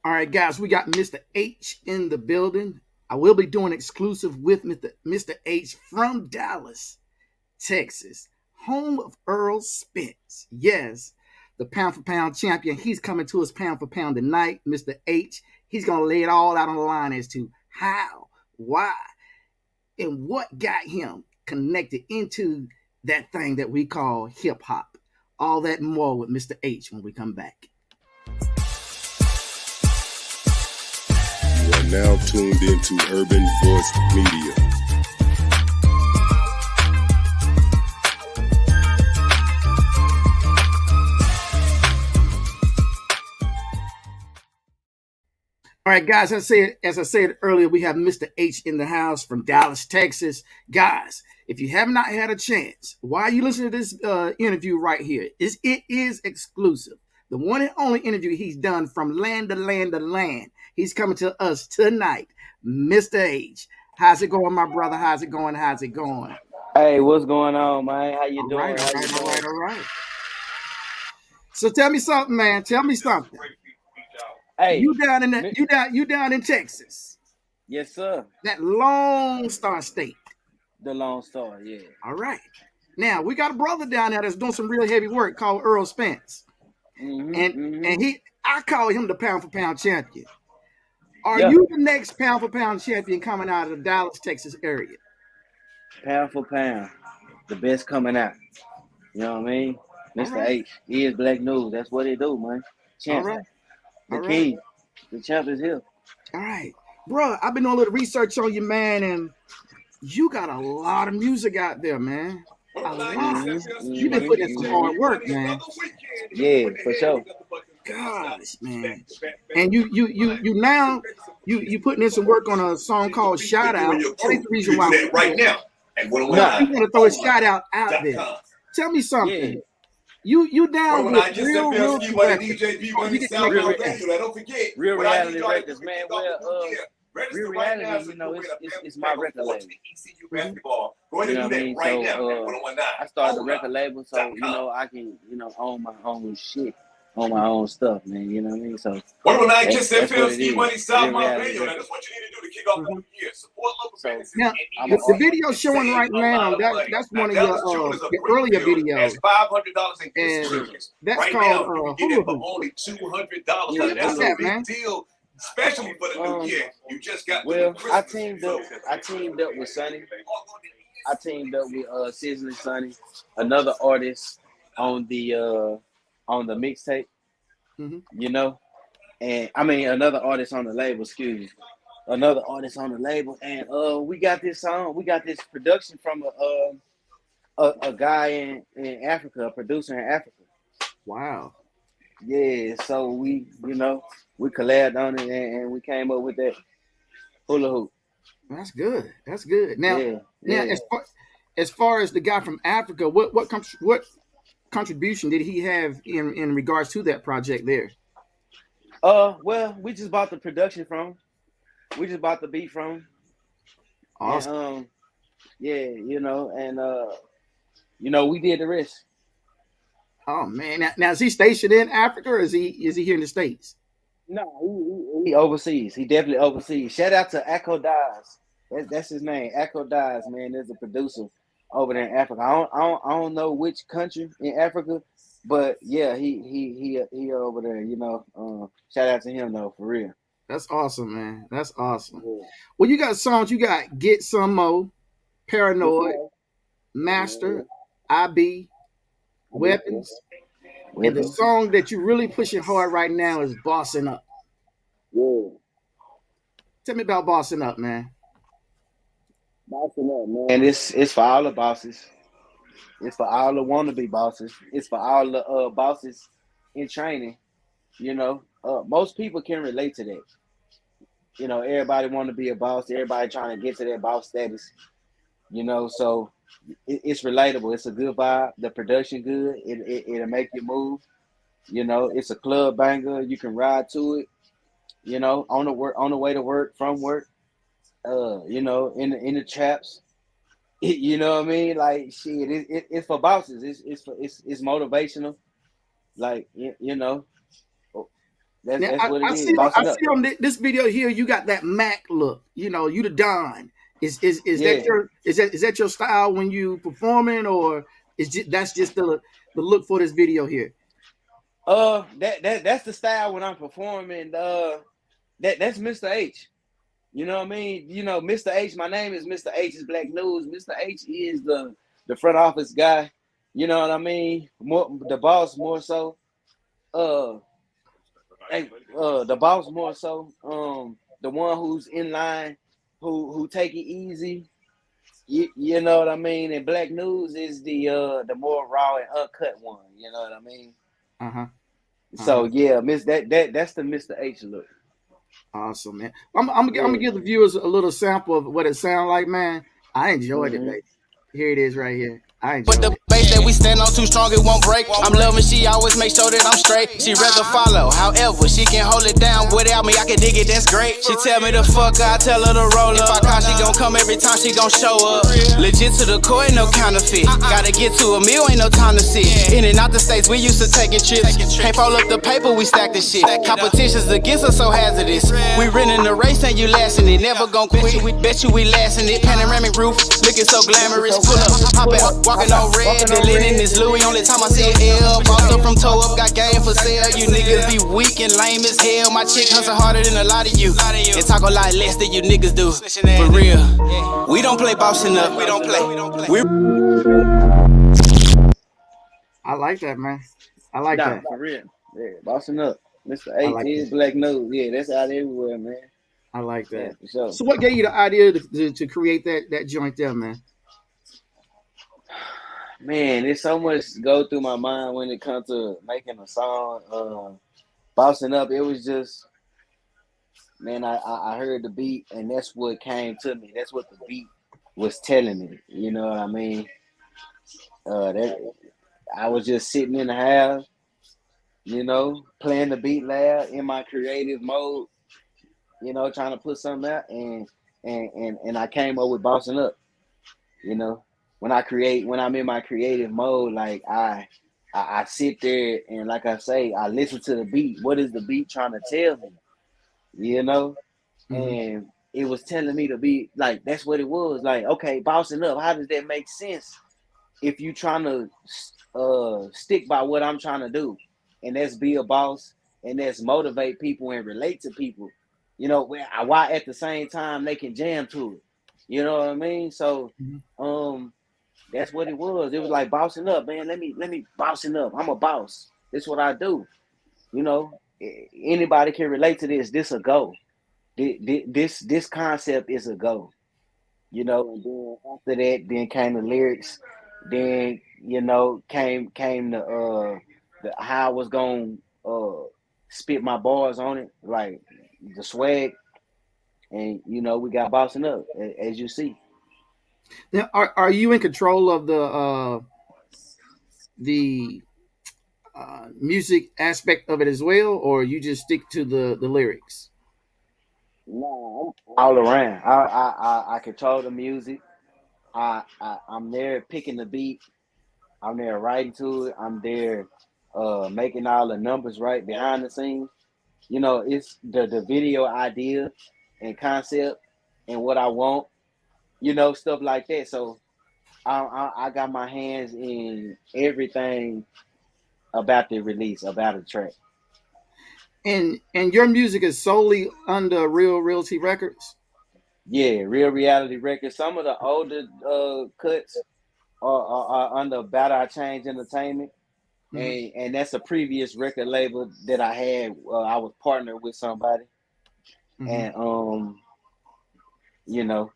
All right, guys, we got Mr. H in the building. I will be doing exclusive with Mr. H from Dallas, Texas, home of Earl Spence. Yes, the pound for pound champion. He's coming to us pound for pound tonight, Mr. H. He's going to lay it all out on the line as to how, why, and what got him connected into that thing that we call hip hop. All that and more with Mr. H when we come back. You are now tuned into Urban Voice Media. All right, guys, as I said earlier, we have Mr. H in the house from Dallas, Texas. Guys, if you have not had a chance, why are you listening to this interview right here? It is exclusive. The one and only interview he's done from land to land to land. He's coming to us tonight. Mr. H. How's it going, my brother? How's it going? How's it going? Hey, what's going on, man? How you doing? All right. So tell me something, man. Tell me something. Hey, you down in Texas. Yes, sir. That Lone Star State. The Lone Star, yeah. All right. Now we got a brother down there that's doing some really heavy work called Earl Spence. And I call him the pound for pound champion. Are you the next pound for pound champion coming out of the Dallas, Texas area? Pound for pound, the best coming out. You know what I mean? Mr. H, he is Black News. That's what he do, man. Champ. All right. The king. The champ is here. All right. Bro, I've been doing a little research on you, man, and you got a lot of music out there, man. A lot. You've been putting in some hard work, man. Yeah, for sure. Gosh, man. And you now putting in some work on a song called Shout Out. That's the reason why right now. You want to throw a shout out there. Tell me something. Yeah. You down when with I just real DJ P Money South Radio, don't forget. Real Reality Records, man. Well, Real Reality, you know, it's my record label. Go ahead and do that right now. I started the record label, so you know I can, own my own shit, own my own stuff, man. You know what I mean? So 119 Kiss FM, Ski Money South Radio. That's what you need to do to kick off the year. Support local businesses. Now, the video showing right now, that's one of your earlier videos. $500 in gift certificates. That's right called now, you get it for only $200. That's a big deal. Especially for the new year, you just got. Well, I teamed up with Sonny. I teamed up with Sizzling Sonny, another artist on the mixtape. You know, and I mean another artist on the label. Excuse me, another artist on the label, and we got this song. We got this production from a guy in Africa, a producer in Africa. Wow. Yeah, so we collabed on it and we came up with that hula hoop. That's good. That's good. Now, as far as the guy from Africa, what contribution did he have in regards to that project there? Well, we just bought the production from him. We just bought the beat from him. Awesome. And we did the rest. Oh man! Now is he stationed in Africa or is he here in the States? No, he overseas. He definitely overseas. Shout out to Echo Dies. That's his name. Echo Dies, man. There's a producer over there in Africa. I don't know which country in Africa, but yeah, he over there. Shout out to him though, for real. That's awesome, man. That's awesome. Yeah. Well, you got songs. You got Get Some Mo, Paranoid, Master, IB. Weapons. And the song that you're really pushing hard right now is Bossin Up. Yeah. Tell me about Bossin Up, man. Bossin Up, man. And it's for all the bosses. It's for all the wannabe bosses. It's for all the bosses in training. Most people can relate to that. Everybody want to be a boss. Everybody trying to get to that boss status. So it's relatable. It's a good vibe. The production good. It'll make you move. It's a club banger. You can ride to it. On the way to work, from work. In the traps. You know what I mean? Like shit. It's for bosses. It's motivational. Like Now, That's what it I is. see. I Bossing up. see on this video here, you got that Mac look. You know, you the Don. Is Yeah. that your is that your style when you performing, or that's just the look for this video here? That's the style when I'm performing. That's Mr. H. You know what I mean? You know, Mr. H. My name is Mr. H's Black News. Mr. H is the front office guy. You know what I mean? More the boss more so. The boss more so. The one who's in line, who take it easy. You know what I mean? And Black News is the more raw and uncut one. You know what I mean? So yeah, that's the Mr. H look. Awesome, man. I'm gonna give the viewers a little sample of what it sounds like, man. I enjoyed it, baby. Here it is right here. I enjoyed But the it. base that we stand on too strong, it won't break. I'm loving, she always make sure that I'm straight. She rather follow, however, she can hold it down. Without me, I can dig it, that's great. She tell me to fuck, I tell her to roll up. If I call, she gon' come every time, she gon' show up. Legit to the core, ain't no counterfeit. Gotta get to a meal, ain't no time to sit. In and out the states, we used to taking trips. Can't fold up the paper, we stack the shit. Competitions against us so hazardous. We running the race and you lasting it. Never gon' quit, we bet you we lasting it. Panoramic roof, looking so glamorous. Pull up, hop out, walking on red. The linen is Louis, only time I see it L. Bossed up from toe up, got game for sale. You niggas be weak and lame as hell. My chick hustle harder than a lot of you. And talk a lot less than you niggas do. For real. We don't play bossing up. We don't play. I like that, man. I like that. For real. Yeah, bossing up. Mr. H like is Black News. Yeah, that's out everywhere, man. I like that. Yeah, for sure. So what gave you the idea to create that joint there, man? Man, there's so much go through my mind when it comes to making a song. Bossing Up, it was just, man, I heard the beat and that's what came to me. That's what the beat was telling me. You know what I mean? I was just sitting in the house, you know, playing the beat loud in my creative mode, you know, trying to put something out, and I came up with Bossing Up, you know. When I'm in my creative mode, like I sit there and, like I say, I listen to the beat. What is the beat trying to tell me? You know? And it was telling me to be like, that's what it was. Like, okay, bossing up. How does that make sense if you trying to stick by what I'm trying to do? And that's be a boss, and that's motivate people and relate to people. You know, while at the same time they can jam to it. You know what I mean? So, that's what it was. It was like bossing up, man. Let me bossing up. I'm a boss. That's what I do. You know, anybody can relate to this. This a go. This concept is a go. You know, and then after that, then came the lyrics. Then, you know, came the how I was gonna spit my bars on it, like the swag, and you know, we got bossing up as you see. Now, are you in control of the music aspect of it as well, or you just stick to the lyrics? No, I'm all around. I control the music. I'm there picking the beat. I'm there writing to it. I'm there making all the numbers right behind the scenes. You know, it's the video idea and concept and what I want. You know, stuff like that. So I got my hands in everything about the release, about the track. And your music is solely under Real Realty Records? Yeah, Real Reality Records. Some of the older cuts are under Battle I Change Entertainment. And that's a previous record label that I had. I was partnered with somebody. And, you know,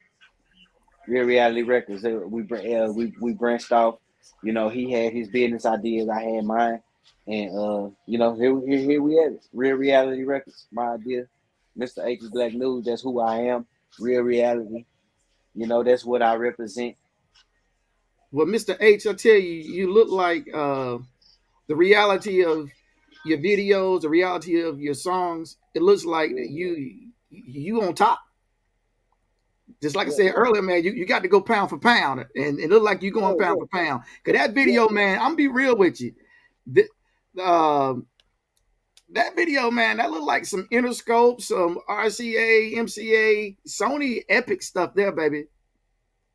Real Reality Records, we branched off. You know, he had his business ideas, I had mine. And, you know, here we have it. Real Reality Records, my idea. Mr. H's Black News, that's who I am. Real Reality. You know, that's what I represent. Well, Mr. H, I tell you, you look like the reality of your videos, the reality of your songs. It looks like you on top. Just like I said earlier, man, you got to go pound for pound, and it look like you going pound for pound. Cause that video, man, I'm gonna be real with you. The That video, man, that looked like some Interscope, some RCA, MCA, Sony Epic stuff there, baby.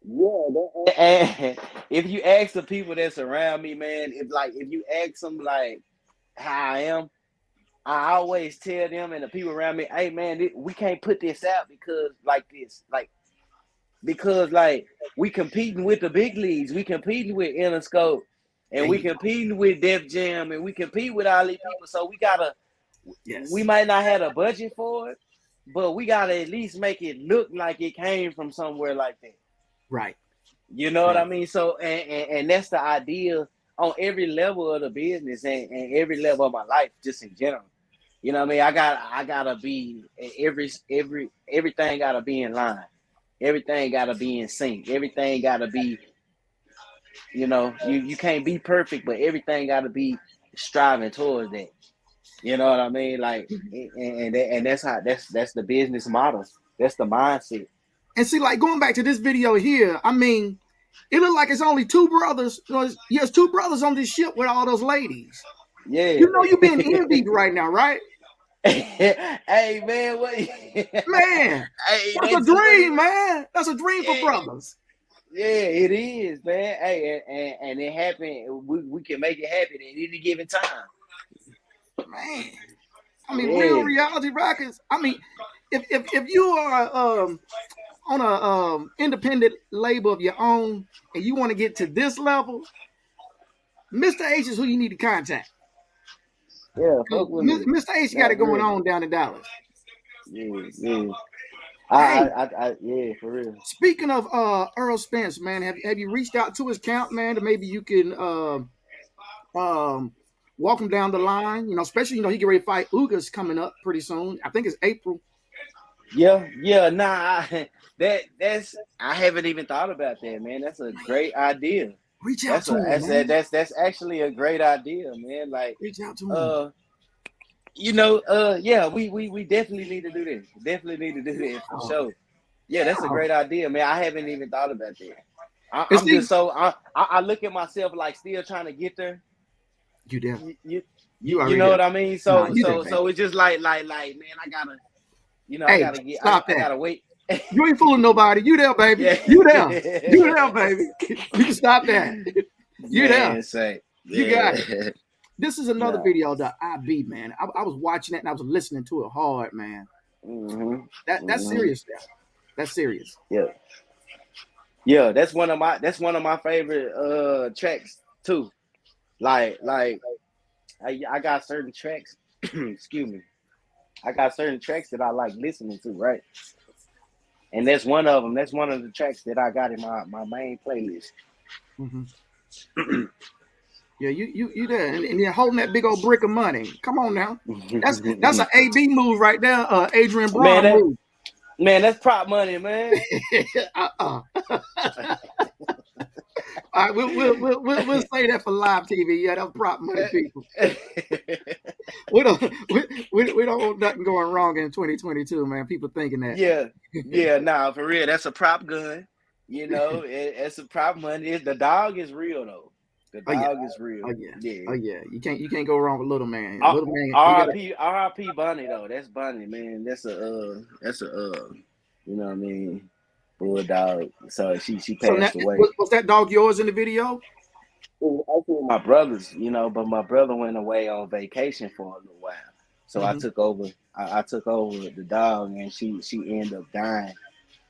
Yeah, and if you ask the people that's around me, man, if you ask them like how I am, I always tell them and the people around me, hey man, we can't put this out because we competing with the big leagues, we competing with Interscope, and we competing with Def Jam, and we compete with all these people. So we might not have a budget for it, but we gotta at least make it look like it came from somewhere like that. Right. You know what I mean? So and that's the idea on every level of the business and every level of my life, just in general. You know what I mean? I gotta be everything gotta be in line. Everything gotta be in sync. Everything gotta be, you can't be perfect, but everything gotta be striving towards that. You know what I mean? Like, and that's the business model. That's the mindset. And see, like going back to this video here, I mean, it looked like it's only two brothers. Yes, two brothers on this ship with all those ladies. Yeah. You know you're being envied right now, right? Hey man, what? Man, hey, that's a dream, man. That's a dream for brothers. Yeah, it is, man. Hey, and it happened. We can make it happen at any given time. Man, I mean, real reality records. I mean, if you are on a independent label of your own and you want to get to this level, Mr. H is who you need to contact. Yeah, Mr. H got it going on down in Dallas. Yeah. Yeah, for real. Speaking of Earl Spencer, man, have you reached out to his camp, man, to maybe you can walk him down the line? Especially he get ready to fight Ugas coming up pretty soon. I think it's April. Yeah. Nah, I haven't even thought about that, man. That's a great idea. Reach out to him, man. That's actually a great idea, man. Like, reach out to him. Yeah, we definitely need to do this. Definitely need to do this for sure. Yeah, that's a great idea, man. I haven't even thought about that. I look at myself like still trying to get there. You there? You know what I mean? So it's just like man, I gotta, I gotta wait. You ain't fooling nobody. You there, baby. Yeah. You there. You there, baby. You can stop that. You there. You got it. This is another video that I beat, man. I was watching it and I was listening to it hard, man. Mm-hmm. That's serious. That's serious. Yeah. That's one of my favorite tracks too. Like I got certain tracks. Excuse me. I got certain tracks that I like listening to, right? And that's one of them. That's one of the tracks that I got in my main playlist. Mm-hmm. Yeah, you there, and you're holding that big old brick of money. Come on now, that's an AB move right there. Adrian Brown move. Man, that's prop money, man. All right, we'll say that for live TV. Yeah, that's prop money, people. we don't want nothing going wrong in 2022, man. People thinking that. Yeah, nah, for real. That's a prop gun. It's a prop money. The dog is real though. The dog is real. Oh yeah. You can't go wrong with Little Man. Little Man. R.I.P. Bunny though. That's Bunny, man. That's a you know what I mean, bulldog. So she passed away. Was that dog yours in the video? Actually, my brother's, but my brother went away on vacation for a little while. So I took over. I took over the dog, and she ended up dying.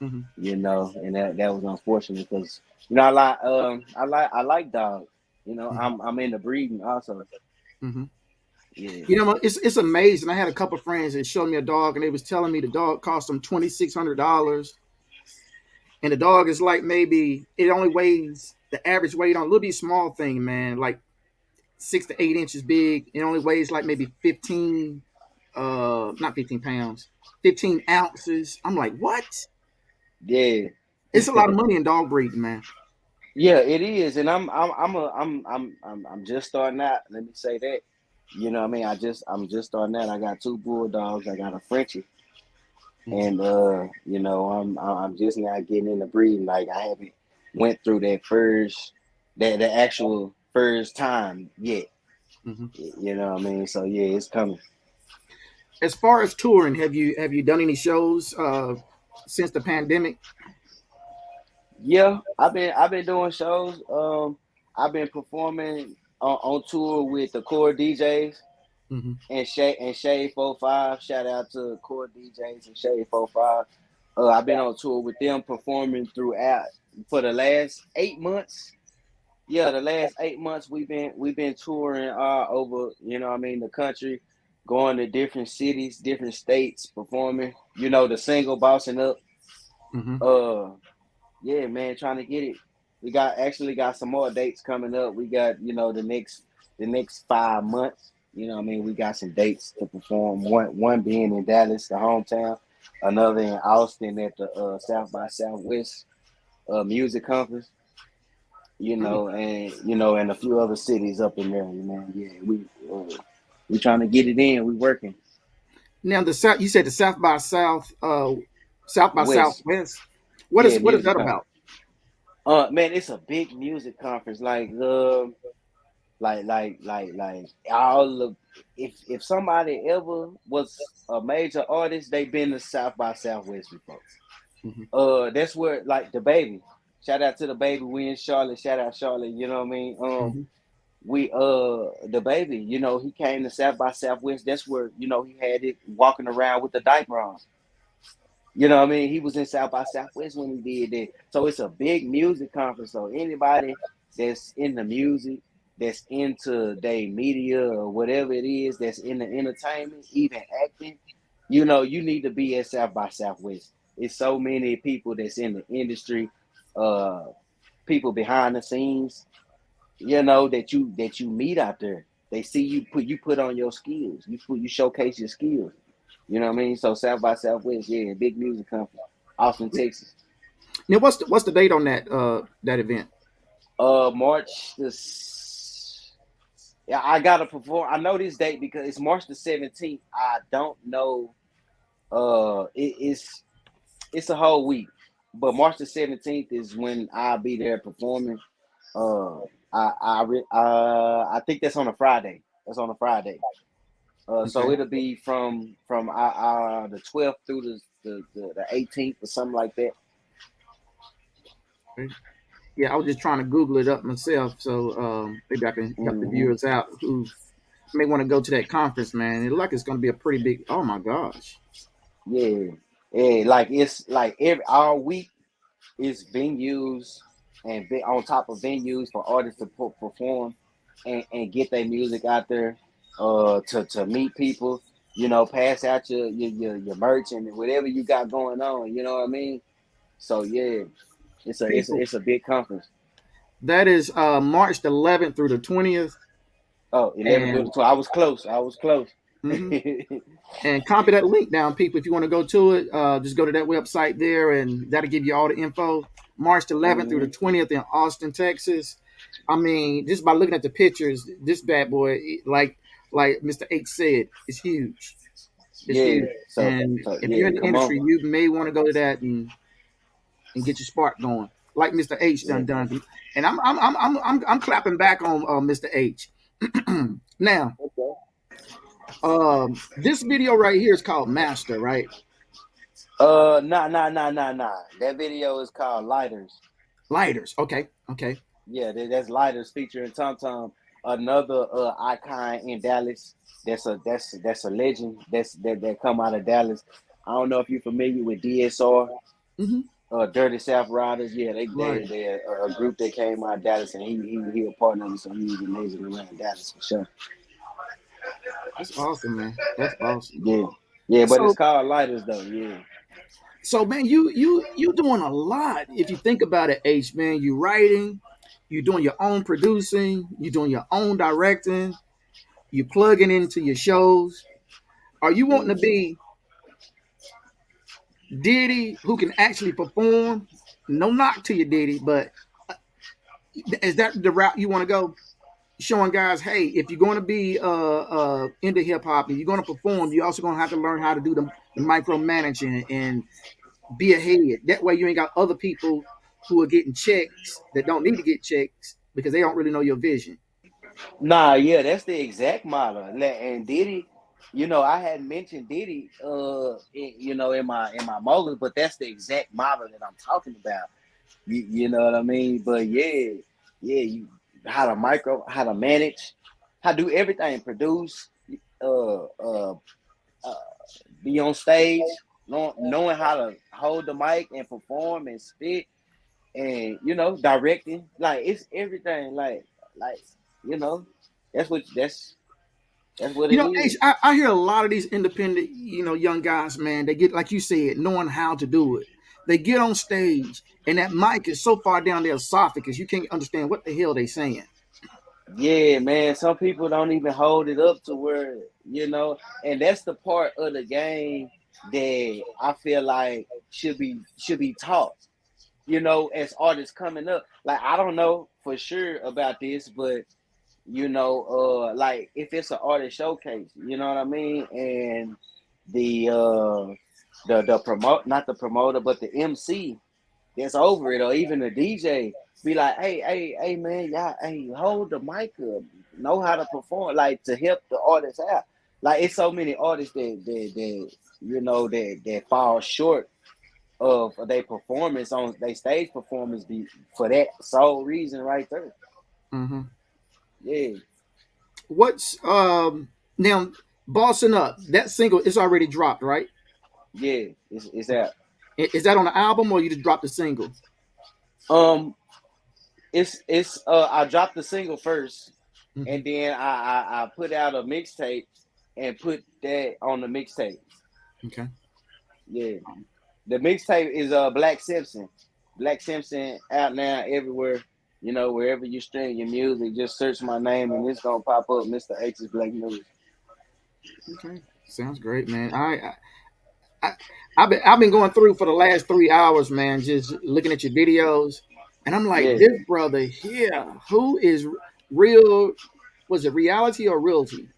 Mm-hmm. And that was unfortunate because I like dogs. I'm into breeding also. Mm-hmm. Yeah. It's amazing. I had a couple of friends that showed me a dog, and they was telling me the dog cost them $2,600, and the dog is like maybe it only weighs the average weight on a little bit small thing, man, like 6 to 8 inches big. It only weighs like maybe 15, not 15 pounds, 15 ounces. I'm like, what? Yeah, it's a lot of money in dog breeding, man. Yeah, it is, and I'm just starting out. Let me say that. I'm just starting out. I got 2 bulldogs. I got a Frenchie, and I'm just now getting into breeding. Like I haven't went through the actual first time yet. Mm-hmm. You know what I mean? So yeah, it's coming. As far as touring, have you done any shows since the pandemic? Yeah, I've been doing shows. I've been performing on tour with the core DJs Mm-hmm. and Shade 45. Shout out to core DJs and Shade 45. I've been on tour with them performing throughout for the last 8 months. Yeah, the last 8 months we've been touring over, the country, going to different cities, different states, performing. The single bossing up. Mm-hmm. Uh yeah, man, trying to get it. We got some more dates coming up. We got, the next 5 months. We got some dates to perform. One being in Dallas, the hometown, another in Austin at the South by Southwest music conference. And a few other cities up in there, man. Yeah, we trying to get it in. We working Now the South, you said the South by west. Southwest. Yeah, What is music that conference. about? Man, it's a big music conference. Like all of if somebody ever was a major artist, they been to South by Southwest before. Mm-hmm. That's where like the baby. Shout out to the baby. We in Charlotte. Shout out Charlotte. You know what I mean? Mm-hmm. We the baby. He came to South by Southwest. That's where he had it walking around with the diaper on. You know what I mean? He was in South by Southwest when he did that. So it's a big music conference. So anybody that's in the music, that's into their media or whatever it is, that's in the entertainment, even acting, you need to be at South by Southwest. It's so many people that's in the industry, uh, people behind the scenes, that you meet out there. They see you put on your skills. You showcase your skills. You know what I mean? So South by Southwest, yeah, big music conference, Austin, Texas. Now, what's the date on that event? March yeah, I gotta perform. I know this date because it's March the 17th. I don't know. It's a whole week, but March the 17th is when I'll be there performing. Uh, I think that's on a Friday. That's on a Friday. So Okay. it'll be from the 12th through the 18th or something like that. Yeah, I was just trying to Google it up myself, so maybe I can help the Hmm viewers out who may want to go to that conference. Man, it look like it's going to be a pretty big. Oh my gosh. Yeah, yeah. Like it's like every all week is venues and on top of venues for artists to perform and get their music out there. To meet people. Pass out your merch and whatever you got going on. You know what I mean? So yeah, it's a it's a, People, it's a big conference. that is March the 11th through the 20th, Oh, 11 through the and 12. I was close. I was close. mhm. And copy that link down, people. If you want to go to it, just go to that website there, and that'll give you all the info. March the 11th through the Hmm 20th in Austin, Texas. I mean, just by looking at the pictures, this bad boy, like Mr. H said, is huge. It's Yeah. huge. So And so if you're yeah, in the come on. industry, you may want to go to that and get your spark going, like Mr. H Yeah. done. And I'm clapping back on Mr. H. Now, Okay. this video right here is called Master, right? Nah. That video is called Lighters. Lighters. Okay. Okay. Yeah, that's Lighters featuring Tom Tom, another icon in Dallas. That's a legend. That come out of Dallas. I don't know if you're familiar with DSR, Hmm. Dirty South Riders. Yeah, Right. they a group that came out of Dallas, and he a partner with some music amazing around Dallas for sure. That's awesome, man. That's awesome. Yeah, yeah, but it's So, called Lighters though. Yeah. man, you doing a lot. If you think about it, H, man, you writing, you doing your own producing, you doing your own directing, you plugging into your shows. Are you wanting to Mhm. be Diddy who can actually perform? No knock to you, Diddy, but is that the route you want to go? Showing guys, hey, if you're going to be into hip hop and you're going to perform, you're also going to have to learn how to do the micromanaging and be ahead. That way, you ain't got other people who are getting checks that don't need to get checks because they don't really know your vision. Nah, yeah, that's the exact model. And Diddy, you know, I hadn't mentioned Diddy, in my model, but that's the exact model that I'm talking about. You know what I mean? But you how to manage, how to do everything, produce, uh, uh, uh be on stage, knowing how to hold the mic and perform and spit, and directing. Like it's everything. Like you know, that's what that's what You it know, is. Ace, I hear a lot of these independent, young guys, man. They get, like you said, knowing how to do it. They get on stage, and that mic is so far down their esophagus, you can't understand what the hell they saying. Yeah, man. Some people don't even hold it up to where, and that's the part of the game that I feel like should be taught. As artists coming up. Like I don't know for sure about this, but like if it's an artist showcase, you know what I mean, and the promote not the promoter but the MC that's over it, or even the DJ be like, hey, man, y'all, hey, hold the mic up, know how to perform, like to help the artists out. Like it's so many artists that fall short of their performance on their stage performance for that sole reason right there. Mm-hmm. Yeah, What's now Bossing Up? That single is already dropped, right? yeah, it's that. Is that on the album or you just dropped the single? Um, it's I dropped the single first, Mm-hmm. and then I put out a mixtape and put that on the mixtape. Okay. Yeah, the mixtape is Black Simpson. Black Simpson out now everywhere. Wherever you stream your music, just search my name and it's gonna pop up, Mr. H's Black Music. Okay. Sounds great, man. I I've been going through for the last 3 hours, man, just looking at your videos, and I'm like, Yeah, this brother here, who is real? Was it reality or realty?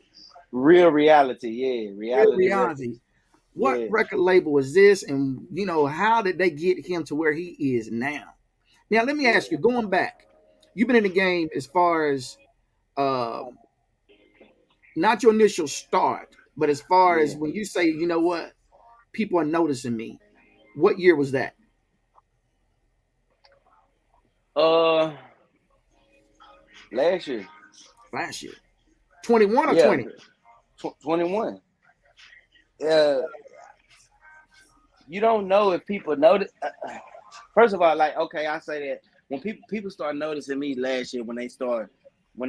real reality. Yeah, Real reality records. reality. What Yeah. record label was this, and how did they get him to where he is now? Now, let me ask you, going back, you've been in the game as far as um, not your initial start, but as far as Yeah. when you say, what, people are noticing me. What year was that? Uh, Last year. Last year. 21 or Yeah, 20? 21. Uh, you don't know if people notice. First of all, like, okay, I say that when people start noticing me last year, when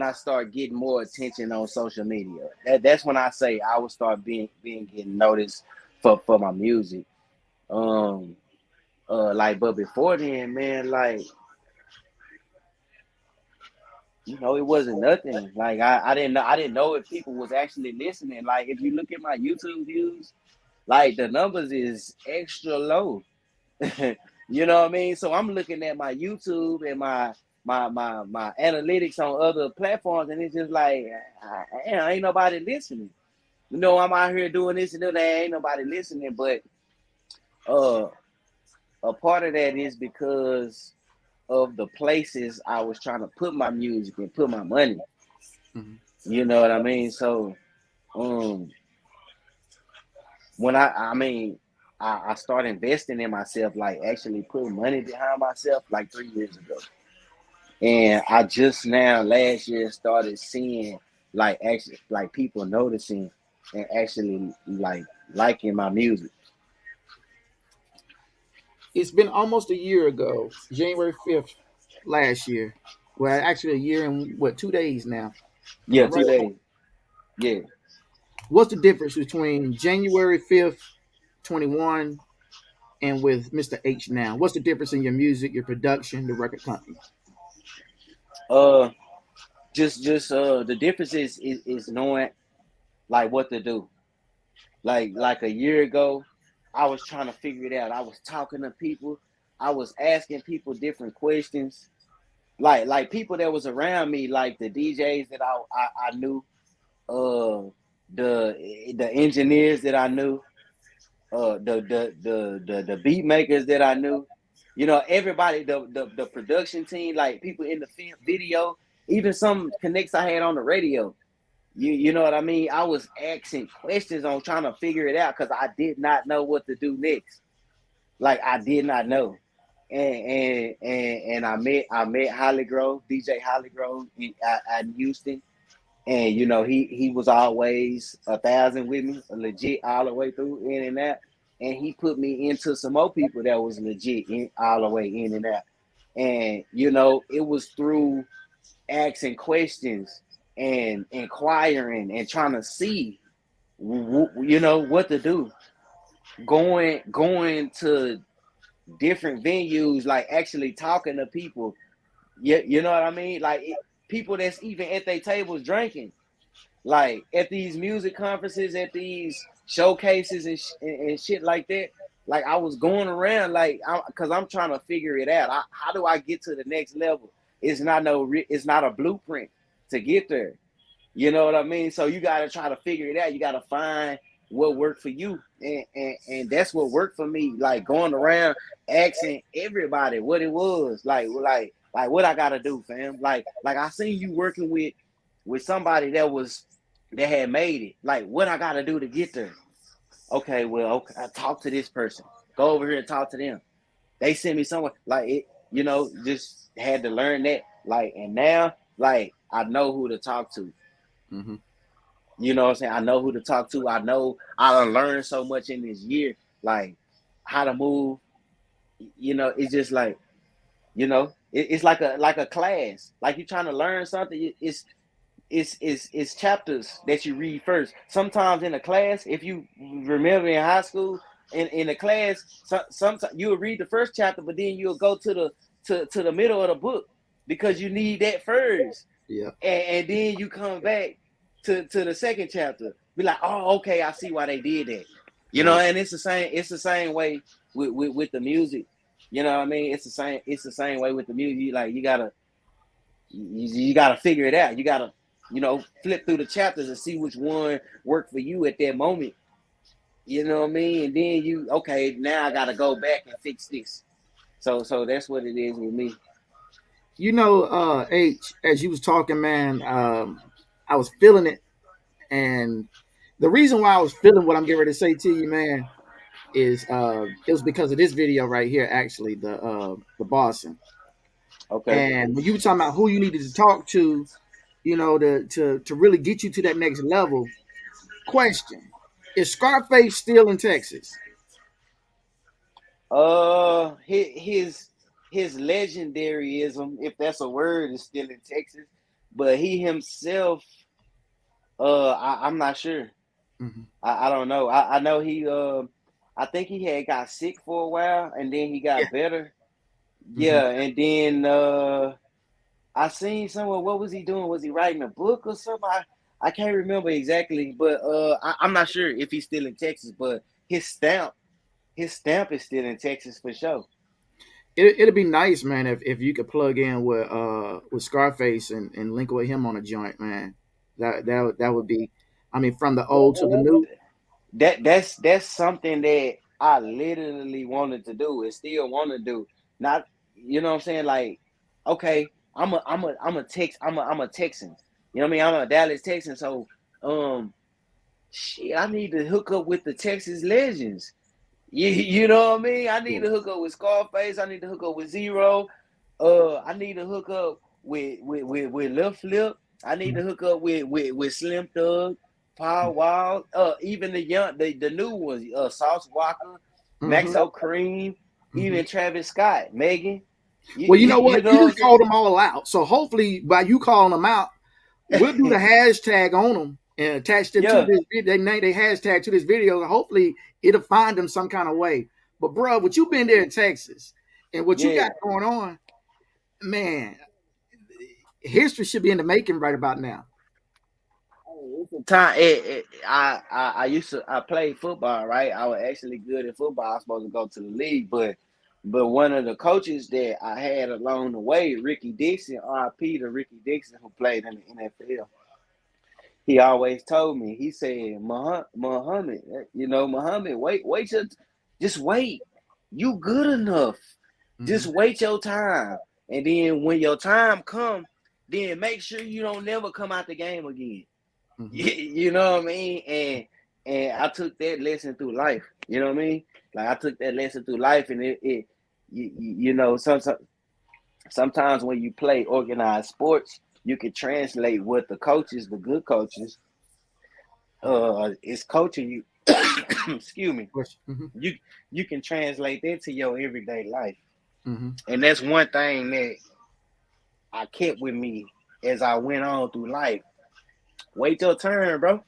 I start getting more attention on social media, that's when I say I will start being getting noticed for my music. Um, but before then, man, like, it wasn't nothing. Like I didn't know if people was actually listening. Like if you look at my YouTube views, like the numbers is extra low. You know what I mean? So I'm looking at my YouTube and my analytics on other platforms, and it's just like, ain't nobody listening. I'm out here doing this and that, ain't nobody listening. But uh, a part of that is because of the places I was trying to put my music and put my money. Mm-hmm. You know what I mean? So um, when I started investing in myself, like actually putting money behind myself, like 3 years ago. And I just now last year started seeing like actually like people noticing and actually like liking my music. It's been almost a year ago, January 5th last year. Well, actually, a year and what, 2 days now. Am I Yeah, right? 2 days. Yeah. What's the difference between January 5th, 21, and with Mr. H now? What's the difference in your music, your production, the record company? Uh just the difference is knowing like what to do. Like a year ago, I was trying to figure it out. I was talking to people. I was asking people different questions. Like people that was around me, like the DJs that I knew, uh, the engineers that I knew, the beat makers that I knew. Everybody, the production team, like people in the video, even some connects I had on the radio. You know what I mean? I was asking questions on trying to figure it out because I did not know what to do next. Like I did not know. And I met Holly Grove, DJ Holly Grove in Houston. And you know, he was always 1,000 with me, legit all the way through, in and out. And he put me into some more people that was legit all the way in and out. And you know, it was through asking questions and inquiring and trying to see, you know, what to do. Going to different venues, like actually talking to people. You know what I mean? Like people that's even at their tables drinking, like at these music conferences, at these showcases and shit like that. Like I was going around, like, because I'm trying to figure it out. How do I get to the next level? It's not a blueprint to get there. You know what I mean? So you got to try to figure it out. You got to find what worked for you, and that's what worked for me. Like going around asking everybody what it was, like what I got to do, fam. Like I seen you working with somebody that had made it. Like what I got to do to get there. Okay, well, okay, I talk to this person. Go over here and talk to them. They sent me somewhere. Like it, you know, just had to learn that. Like, and now, like, I know who to talk to. Mm-hmm. You know what I'm saying? I know who to talk to. I know I learned so much in this year, like how to move. You know, it's just like, you know, it's like a class. Like you're trying to learn something. It's chapters that you read first. Sometimes in a class, if you remember in high school, in a class, sometimes you'll read the first chapter, but then you'll go to the middle of the book because you need that first. Yeah. And then you come back to the second chapter. Be like, oh, okay, I see why they did that. You know, and it's the same way with the music. You know what I mean? It's the same way with the music. Like you gotta figure it out. You gotta, you know, flip through the chapters and see which one worked for you at that moment. You know what I mean? And then okay, now I gotta go back and fix this. So that's what it is with me. You know, H, as you was talking, man, I was feeling it. And the reason why I was feeling what I'm getting ready to say to you, man, is it was because of this video right here, actually, the Bossin. Okay. And when you were talking about who you needed to talk to, you know, to really get you to that next level. Question: is Scarface still in Texas? His legendaryism, if that's a word, is still in Texas, but he himself, I'm not sure. Mm-hmm. I don't know. I know he, I think he had got sick for a while, and then he got better. Yeah, and then I seen somewhere. What was he doing? Was he writing a book or something? I can't remember exactly, but I'm not sure if he's still in Texas. But his stamp is still in Texas for sure. It'd be nice, man, if you could plug in with Scarface and link with him on a joint, man. That would be, I mean, from the old to the new. That's something that I literally wanted to do and still want to do. Not, you know what I'm saying? Like, okay, I'm a Texan. You know what I mean? I'm a Dallas Texan, so shit, I need to hook up with the Texas legends. You know what I mean? I need to hook up with Scarface. I need to hook up with Zero. I need to hook up with Lil Flip. I need to hook up with Slim Thug, Paul Wall, even the new ones, Sauce Walker, Maxo Cream, even Travis Scott, Megan. Well, you know what? You just called them all out. So hopefully, by you calling them out, we'll do the hashtag on them and attach them to this video. They hashtag to this video. And hopefully, it'll find them some kind of way. But, bro, what you've been there in Texas and what you got going on, man, history should be in the making right about now. I played football, right? I was actually good at football. I was supposed to go to the league, but one of the coaches that I had along the way, Ricky Dixon, R.I.P. to Ricky Dixon, who played in the NFL, he always told me, he said, Muhammad, just wait. You good enough. Just wait your time. And then when your time come, then make sure you don't never come out the game again. You know what I mean? And I took that lesson through life. You know what I mean? Like I took that lesson through life, and you know, sometimes when you play organized sports, you can translate what the coaches, the good coaches, is coaching you. Excuse me. You can translate that to your everyday life, and that's one thing that I kept with me as I went on through life. Wait your turn, bro.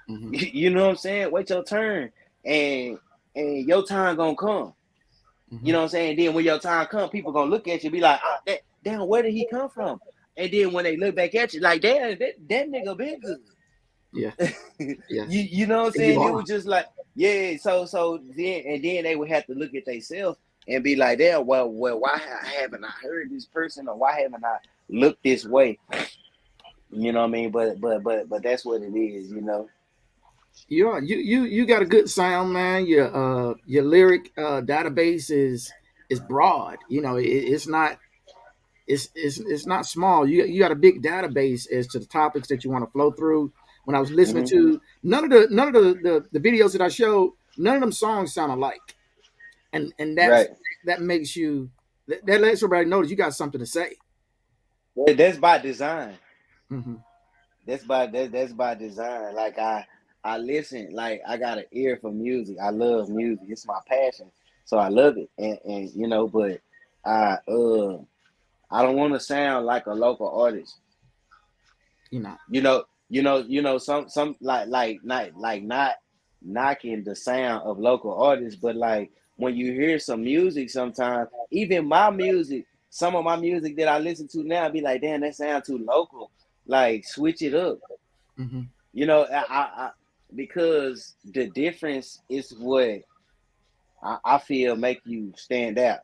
You know what I'm saying? Wait your turn, and your time gonna come. You know what I'm saying? Then when your time come, people gonna look at you and be like, oh, damn, where did he come from? And then when they look back at you, like, damn, that nigga been good. Yeah. Yeah. You know what I'm saying? It was just like, yeah. So then they would have to look at themselves and be like, damn, well, why haven't I heard this person, or why haven't I looked this way? You know what I mean? But that's what it is, you know. You got a good sound, man. Your lyric database is broad. You know, it's not not small. You got a big database as to the topics that you want to flow through. When I was listening to none of the videos that I showed, none of them songs sound alike, and that makes you that lets everybody know that you got something to say. That's by design. That's by design. Like I listen, like I got an ear for music. I love music. It's my passion. So I love it. And you know, but I don't want to sound like a local artist. You know, some like not knocking the sound of local artists, but like when you hear some music sometimes, even my music, some of my music that I listen to now, I be like, damn, that sound too local. Like switch it up. You know, I because the difference is what I feel make you stand out.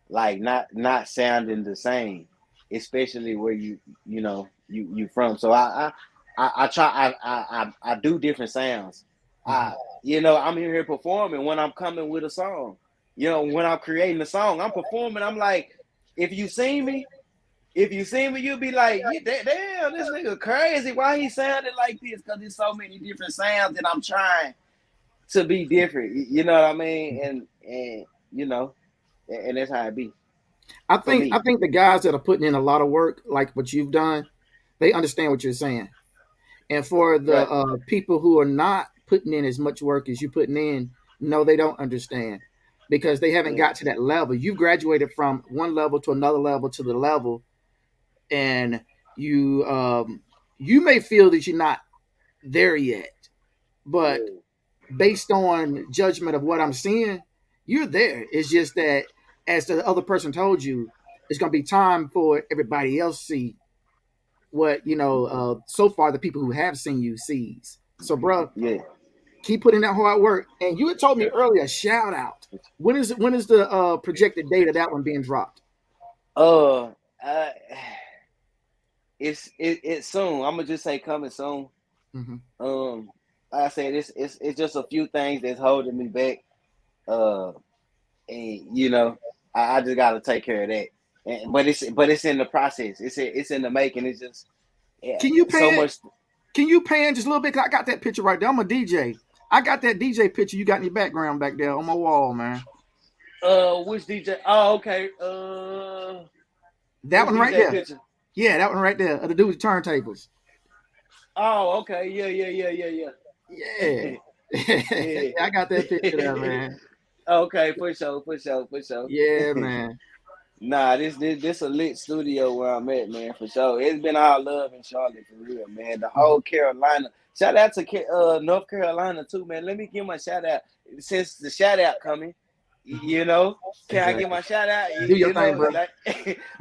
Like not sounding the same, especially where you from. So I try I do different sounds. You know, I'm here performing when I'm coming with a song. You know, when I'm creating a song, I'm performing. I'm like, if you see me, you'll be like, damn, this nigga crazy. Why he sounded like this? Because there's so many different sounds that I'm trying to be different. You know what I mean? And you know, and that's how it be. I think the guys that are putting in a lot of work, like what you've done, they understand what you're saying. And for the people who are not putting in as much work as you're putting in, no, they don't understand because they haven't got to that level. You've graduated from one level to another level to the level, and you may feel that you're not there yet, but based on judgment of what I'm seeing, you're there. It's just that, as the other person told you, it's going to be time for everybody else to see what so far the people who have seen you sees. So, bro, keep putting that hard work. And you had told me earlier, shout out. When is the projected date of that one being dropped? It's soon. I'm gonna just say coming soon. Like I said, it's just a few things that's holding me back. And you know, I just gotta take care of that. But it's in the process. It's in the making. It's just Can you pan? So much. Can you pan just a little bit? 'Cause I got that picture right there. I'm a DJ. I got that DJ picture you got in your background back there on my wall, man. Which DJ? Oh, okay. That one right there. Picture? Yeah, that one right there. The dude with turntables. Oh, okay. Yeah. Yeah. Yeah, I got that picture there, man. Okay, for sure. Yeah, man. Nah, this a lit studio where I'm at, man, for sure. It's been all love in Charlotte, for real, man. The whole Carolina. Shout out to North Carolina, too, man. Let me give my shout out. Since the shout out coming, you know, can I give my shout out? Do your thing, bro. Like,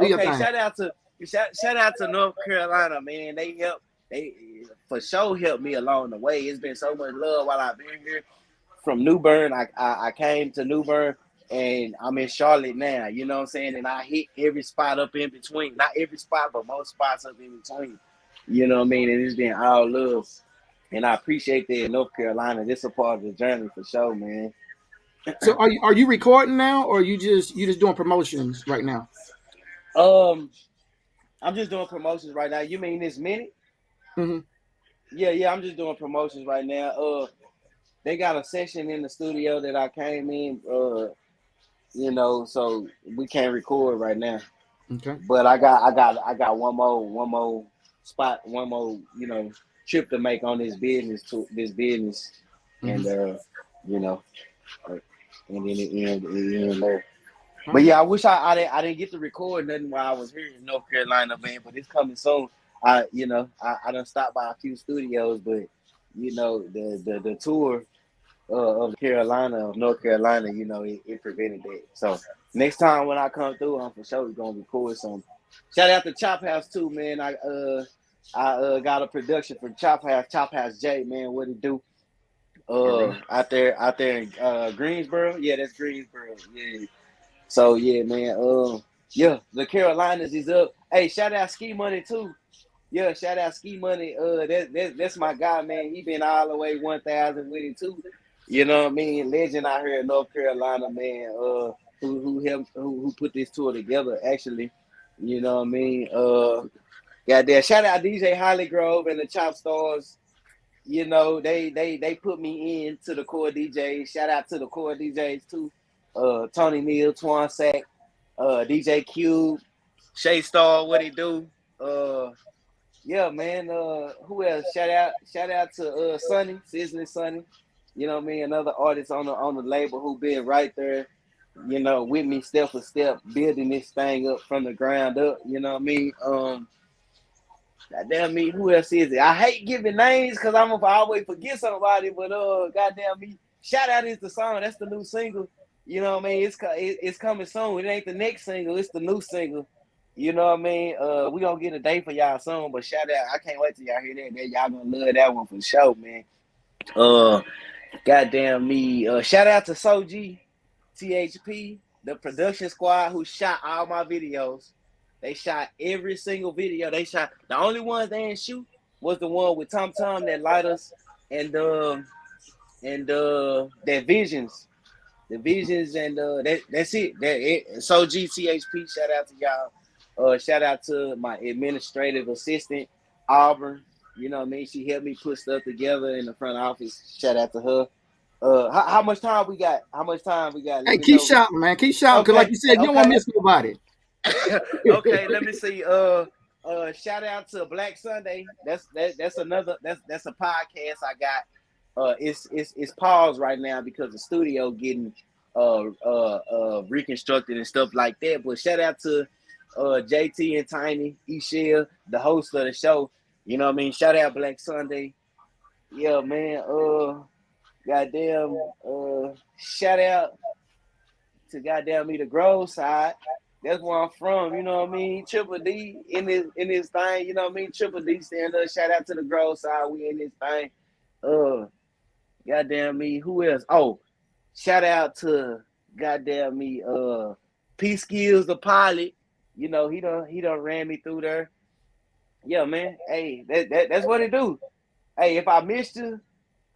okay, shout out to North Carolina, man. They for sure helped me along the way. It's been so much love while I've been here. From New Bern, I came to New Bern, and I'm in Charlotte now. You know what I'm saying? And I hit every spot up in between. Not every spot, but most spots up in between. You know what I mean? And it's been all love. And I appreciate that in North Carolina. This is a part of the journey for sure, man. So are you recording now, or you just doing promotions right now? I'm just doing promotions right now. You mean this minute? Yeah. I'm just doing promotions right now. They got a session in the studio that I came in. So we can't record right now. Okay. But I got one more spot, one more, trip to make on this business, and you know, and then it end there. But yeah, I wish I didn't get to record nothing while I was here in North Carolina, man. But it's coming soon. I done stopped by a few studios, but the tour of North Carolina, it prevented that. So next time when I come through, I'm for sure gonna record some. Shout out to Chop House too, man. I got a production for Chop House J, man. What it do? Out there in Greensboro. Yeah, that's Greensboro. Yeah. So yeah, man. Yeah, the Carolinas is up. Hey, shout out Ski Money too. Yeah, shout out Ski Money. That's my guy, man. He been all the way 1,000 with it too. You know what I mean? Legend out here in North Carolina, man. Who put this tour together? Actually, you know what I mean. Goddamn, shout out DJ Hollygrove and the Chop Stars. They put me in to the core DJs. Shout out to the core DJs too. Tony Neal, Twan Sack, DJ Cube, Shay Star, what he do? Yeah, man. Who else? Shout out to Sonny, Sizzling Sonny. You know what I mean? Another artist on the label who been right there, with me step for step, building this thing up from the ground up. You know what I mean? Goddamn me, who else is it? I hate giving names because I always forget somebody, but goddamn me, shout out is the song. That's the new single. You know what I mean? It's coming soon. It ain't the next single. It's the new single. You know what I mean? We gonna get a date for y'all soon, but shout out. I can't wait till y'all hear that. Y'all gonna love that one for sure, man. Goddamn me. Shout out to Soji, THP, the production squad who shot all my videos. They shot every single video. They shot the only ones they didn't shoot was the one with Tom Tom, that Lighters, and that Visions. The Visions and that's it. Soji, THP, shout out to y'all. Shout out to my administrative assistant, Auburn. You know what I mean? She helped me put stuff together in the front office. Shout out to her. How much time we got? Hey, keep shouting, man. Keep shouting, because like you said, you don't want to miss nobody. Okay, let me see. Shout out to Black Sunday. That's a podcast I got. It's paused right now because the studio getting reconstructed and stuff like that. But shout out to JT and Tiny, Eshell, the host of the show. You know what I mean? Shout out Black Sunday. Yeah, man. Goddamn. Shout out to goddamn me, the Grove side. That's where I'm from. You know what I mean? Triple D in this thing. You know what I mean? Triple D stand up. Shout out to the Grove side. We in this thing. Goddamn me. Who else? Oh, shout out to goddamn me. P Skills, the pilot. You know, he done ran me through there. Yeah, man. Hey, that's what it do. Hey, if I missed you,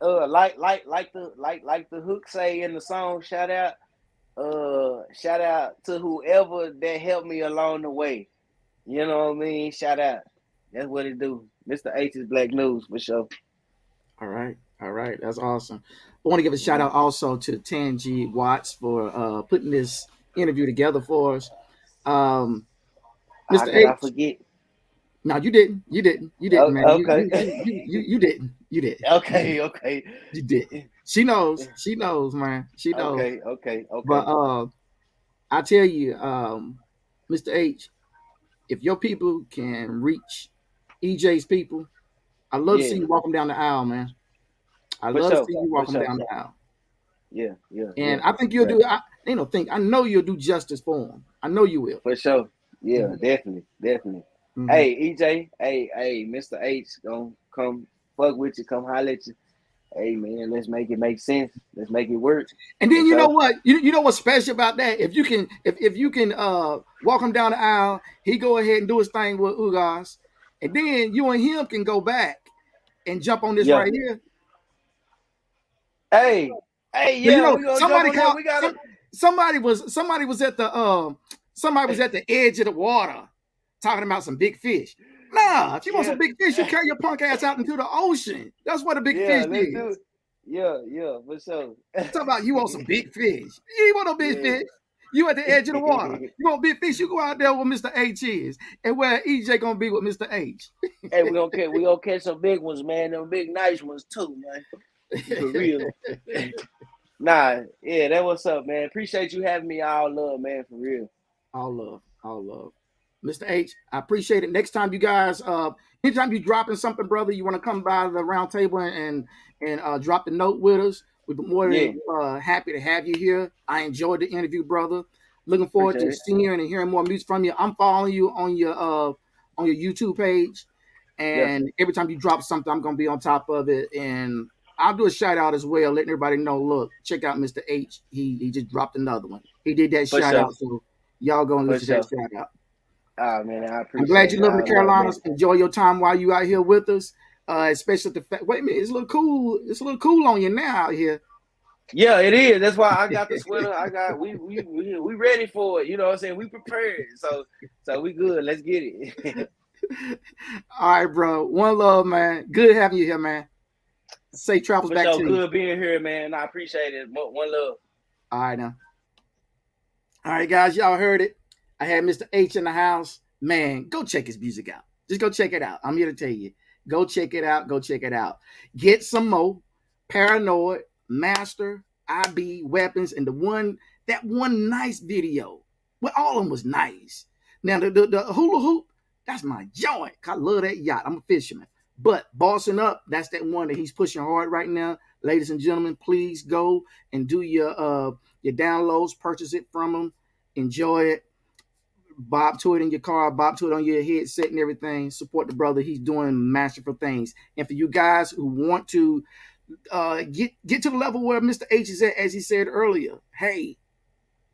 like the hook say in the song, shout out to whoever that helped me along the way. You know what I mean? Shout out. That's what it do. Mr. H's Black News for sure. All right. That's awesome. I want to give a shout out also to Tangi Watts for putting this interview together for us. Mr. H. I forget. No, you didn't. You didn't, man. Okay. You didn't. Okay. You did. She knows, man. She knows. Okay. But I tell you, Mr. H, if your people can reach EJ's people, I love to see you walking down the aisle, man. I love to see you walking down the aisle. Yeah. And I think you'll do. I know you'll do justice for him. I know you will. For sure. Yeah, definitely. Mm-hmm. Hey, EJ. Hey, Mr. H, gonna come fuck with you. Come holler at you. Hey, man, let's make it make sense. Let's make it work. And then you know what? You know what's special about that? If you can walk him down the aisle, he go ahead and do his thing with Ugas, and then you and him can go back and jump on this right here. Hey, yeah. Somebody was at the edge of the water talking about some big fish. Nah, if you want some big fish, you carry your punk ass out into the ocean. That's what a big fish let's do is. it. Yeah, for sure. Talk about you want some big fish. You ain't want no big fish. You at the edge of the water. You want big fish, you go out there where Mr. H is. And where EJ gonna be with Mr. H. Hey, we gonna catch some big ones, man. Them big nice ones too, man. For real. Nah, yeah, that what's up, man. Appreciate you having me. All love, man, for real. All love. Mr. H, I appreciate it. Next time you guys, anytime you dropping something, brother, you want to come by the round table and drop the note with us. We'd be more than happy to have you here. I enjoyed the interview, brother. Looking forward to seeing and hearing more music from you. I'm following you on your YouTube page, and every time you drop something, I'm gonna be on top of it. And I'll do a shout out as well, letting everybody know. Look, check out Mr. H. He just dropped another one. He did that shout out, so y'all gonna listen to that shout out. Oh man, I appreciate. I'm glad you live in the Carolinas. Enjoy your time while you out here with us. Especially the fact. Wait a minute, it's a little cool. It's a little cool on you now out here. Yeah, it is. That's why I got the sweater. We ready for it. You know what I'm saying? We prepared. So we good. Let's get it. All right, bro. One love, man. Good having you here, man. Safe travels back to you. Good being here, man. I appreciate it. One love. All right, now. All right, guys. Y'all heard it. I had Mr. H in the house. Man, go check his music out. Just go check it out. I'm here to tell you. Go check it out. Go check it out. Get some more. Paranoid, Master, IB, Weapons, and that one nice video. Well, all of them was nice. Now, the hula hoop, that's my joint. I love that yacht. I'm a fisherman. But Bossing Up, that's that one that he's pushing hard right now. Ladies and gentlemen, please go and do your downloads. Purchase it from him. Enjoy it. Bob to it in your car, bob to it on your headset and everything. Support the brother. He's doing masterful things. And for you guys who want to get to the level where Mr. H is at, as he said earlier, hey,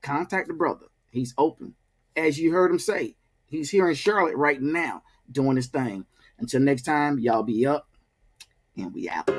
contact the brother. He's open. As you heard him say, he's here in Charlotte right now doing his thing. Until next time, y'all be up and we out.